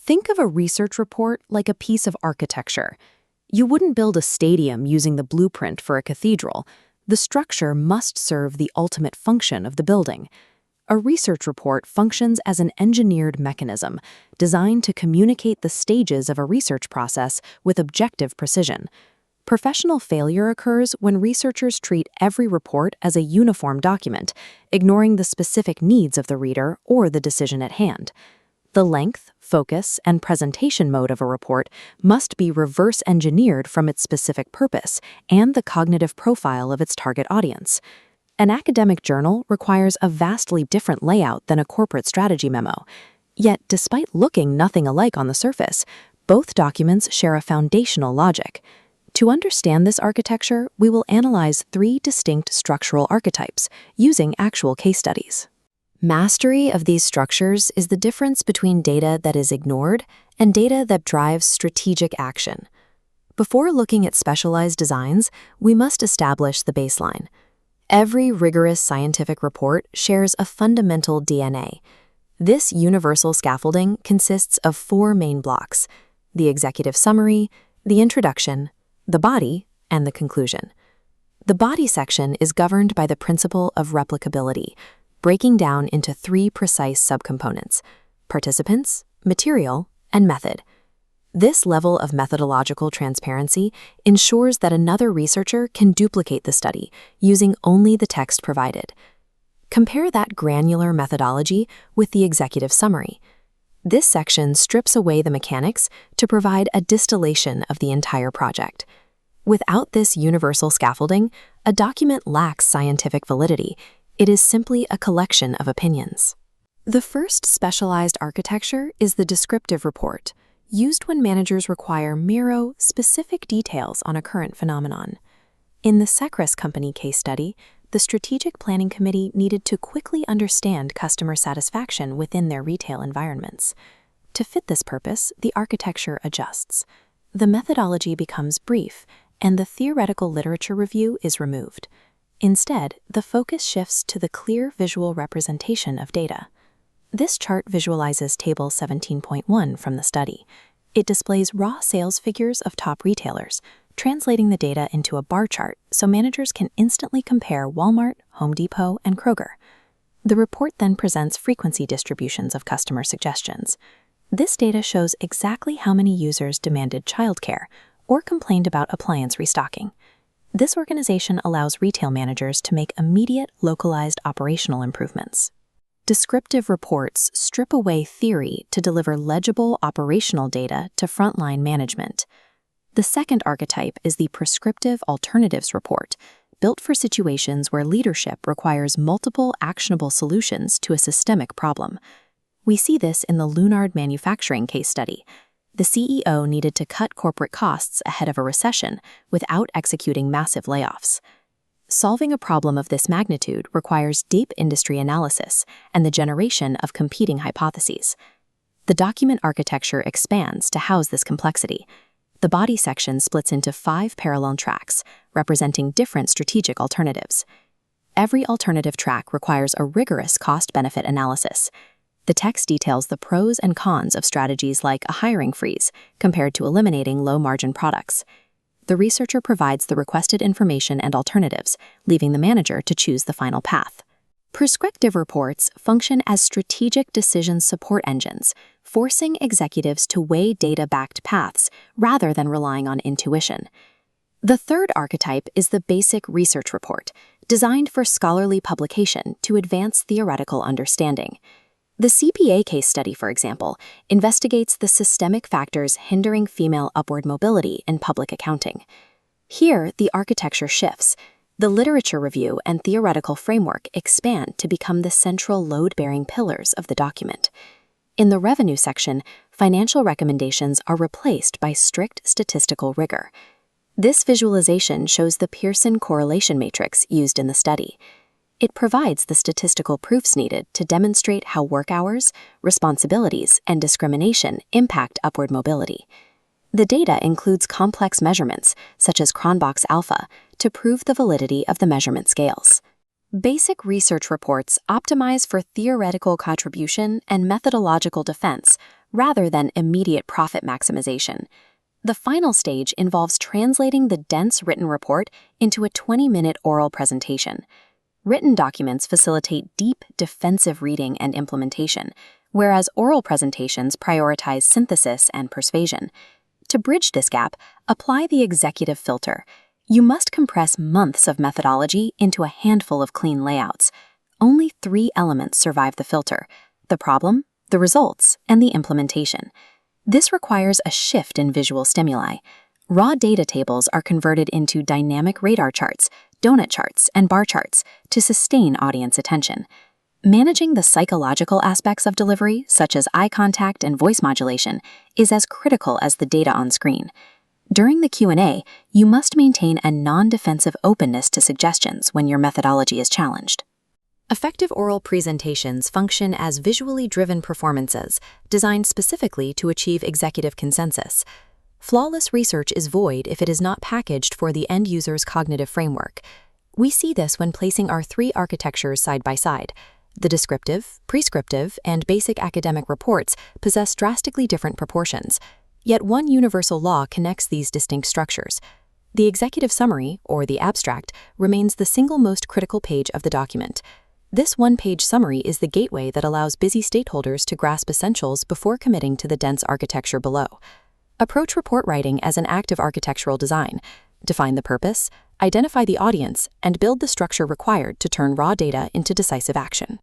Think of a research report like a piece of architecture. You wouldn't build a stadium using the blueprint for a cathedral. The structure must serve the ultimate function of the building. A research report functions as an engineered mechanism designed to communicate the stages of a research process with objective precision. Professional failure occurs when researchers treat every report as a uniform document, ignoring the specific needs of the reader or the decision at hand. The length, focus, and presentation mode of a report must be reverse-engineered from its specific purpose and the cognitive profile of its target audience. An academic journal requires a vastly different layout than a corporate strategy memo. Yet, despite looking nothing alike on the surface, both documents share a foundational logic. To understand this architecture, we will analyze 3 distinct structural archetypes using actual case studies. Mastery of these structures is the difference between data that is ignored and data that drives strategic action. Before looking at specialized designs, we must establish the baseline. Every rigorous scientific report shares a fundamental DNA. This universal scaffolding consists of 4 main blocks: the executive summary, the introduction, the body, and the conclusion. The body section is governed by the principle of replicability, breaking down into 3 precise subcomponents: participants, material, and method. This level of methodological transparency ensures that another researcher can duplicate the study using only the text provided. Compare that granular methodology with the executive summary. This section strips away the mechanics to provide a distillation of the entire project. Without this universal scaffolding, a document lacks scientific validity. It is simply a collection of opinions. The first specialized architecture is the descriptive report, used when managers require mere, specific details on a current phenomenon. In the Secrest Company case study, the Strategic Planning Committee needed to quickly understand customer satisfaction within their retail environments. To fit this purpose, the architecture adjusts. The methodology becomes brief, and the theoretical literature review is removed. Instead, the focus shifts to the clear visual representation of data. This chart visualizes Table 17.1 from the study. It displays raw sales figures of top retailers, translating the data into a bar chart so managers can instantly compare Walmart, Home Depot, and Kroger. The report then presents frequency distributions of customer suggestions. This data shows exactly how many users demanded childcare or complained about appliance restocking. This organization allows retail managers to make immediate, localized operational improvements. Descriptive reports strip away theory to deliver legible operational data to frontline management. The second archetype is the prescriptive alternatives report, built for situations where leadership requires multiple actionable solutions to a systemic problem. We see this in the Lunard Manufacturing case study. The CEO needed to cut corporate costs ahead of a recession without executing massive layoffs. Solving a problem of this magnitude requires deep industry analysis and the generation of competing hypotheses. The document architecture expands to house this complexity. The body section splits into 5 parallel tracks, representing different strategic alternatives. Every alternative track requires a rigorous cost-benefit analysis. The text details the pros and cons of strategies like a hiring freeze compared to eliminating low-margin products. The researcher provides the requested information and alternatives, leaving the manager to choose the final path. Prescriptive reports function as strategic decision support engines, forcing executives to weigh data-backed paths rather than relying on intuition. The third archetype is the basic research report, designed for scholarly publication to advance theoretical understanding. The CPA case study, for example, investigates the systemic factors hindering female upward mobility in public accounting. Here, the architecture shifts. The literature review and theoretical framework expand to become the central load-bearing pillars of the document. In the revenue section, financial recommendations are replaced by strict statistical rigor. This visualization shows the Pearson correlation matrix used in the study. It provides the statistical proofs needed to demonstrate how work hours, responsibilities, and discrimination impact upward mobility. The data includes complex measurements, such as Cronbach's alpha, to prove the validity of the measurement scales. Basic research reports optimize for theoretical contribution and methodological defense rather than immediate profit maximization. The final stage involves translating the dense written report into a 20-minute oral presentation. Written documents facilitate deep, defensive reading and implementation, whereas oral presentations prioritize synthesis and persuasion. To bridge this gap, apply the executive filter. You must compress months of methodology into a handful of clean layouts. Only 3 elements survive the filter: the problem, the results, and the implementation. This requires a shift in visual stimuli. Raw data tables are converted into dynamic radar charts, donut charts, and bar charts to sustain audience attention. Managing the psychological aspects of delivery, such as eye contact and voice modulation, is as critical as the data on screen. During the Q&A, you must maintain a non-defensive openness to suggestions when your methodology is challenged. Effective oral presentations function as visually driven performances designed specifically to achieve executive consensus. Flawless research is void if it is not packaged for the end user's cognitive framework. We see this when placing our 3 architectures side by side. The descriptive, prescriptive, and basic academic reports possess drastically different proportions, yet one universal law connects these distinct structures. The executive summary, or the abstract, remains the single most critical page of the document. This one-page summary is the gateway that allows busy stakeholders to grasp essentials before committing to the dense architecture below. Approach report writing as an act of architectural design. Define the purpose, identify the audience, and build the structure required to turn raw data into decisive action.